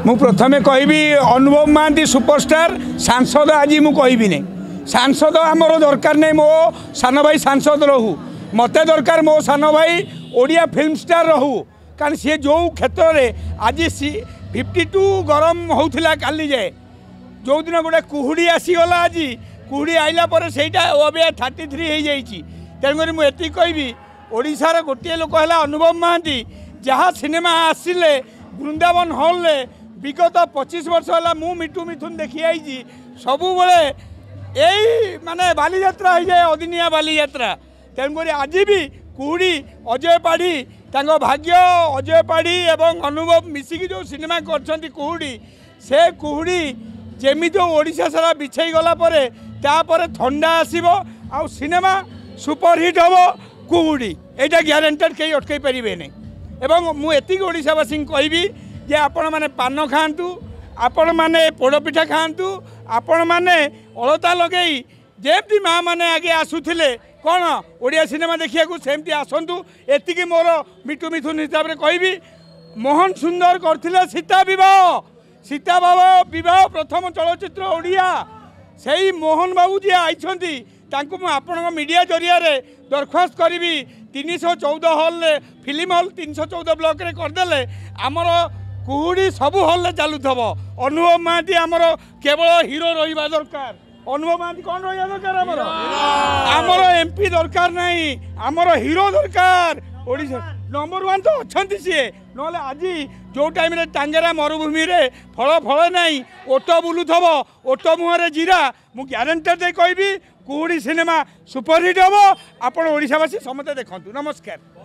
मु प्रथमे कहबी अनुभव महांती सुपरस्टार सांसद आज मु कहबी नहीं सांसद आमर दरकार नहीं मो सान भाई सांसद रहू मत दरकार मो सान भाई ओडिया फिल्म स्टार रहू कारण सी जो क्षेत्र में आज 52 गरम होता काली जाए जो दिन गोटे कुहुड़ी आसीगला आज कुहुड़ी आइला पर सेटा अबे 33 हो जाइए तेणुक मुझे कहबी ओडिशार गोटे लोक है अनुभव महांती जहाँ सिनेमा आसिले वृंदावन हॉल विगत 25 वर्ष है मु मिठू मिथुन देखी आई सब यही माने बाली यात्रा हो जाए अदिनिया बाली यात्रा तेणुक आज भी कुहुड़ी अजय पाढ़ी तांको भाग्य अजय पाढ़ी एवं अनुभव मिसिकी जो सिनेमा कर कुहुड़ी से कुहुड़ी जेमी ओडिशा सारा बिछई गला तापर थंडा आसीबो आ सिनेमा सुपरहिट हम कुहुड़ी यहाँ ग्यारेंटेड कहीं अटकई पारे नहीं एवं मुझे ओडिशावासी कहबी जे आपण माने पान खातु आपण माने पोड़पिठा खातु आपण माने अलता लगे जेमती माँ मैंने आगे आसुले कौन ओडिया सिनेमा देखिया सेमती आसतु एति मोर मिठू मिथुन हिसाब से कहबी मोहन सुंदर करथिले सीता विवाह प्रथम चलचित्र ओडिया से मोहन बाबू जी आइछंती तांको मु आपण मीडिया जरिया दरखास्त करी 314 हॉल फिल्म हॉल 314 ब्लॉक रे करदेले आमर कुहुड़ी सबू हॉल चालू थब अनुभव महांती आमर केवल हीरो रहिबा दरकार अनुभव महांती कौन रहा दरकार आमर एमपी दरकार नहीं आमर हीरो दरकार ओडिशा नंबर 1 तो अच्छा सी ना आज जो टाइम रे टांगेरा मरुभूमि रे फल फल नहीं ओट बुलू थब ओट मुहरे जीरा मु ग्यारेंटेड दे कहबी कुहुड़ी सिनेमा सुपरहिट हम आपण ओडिशावासी समस्त देखंतु नमस्कार।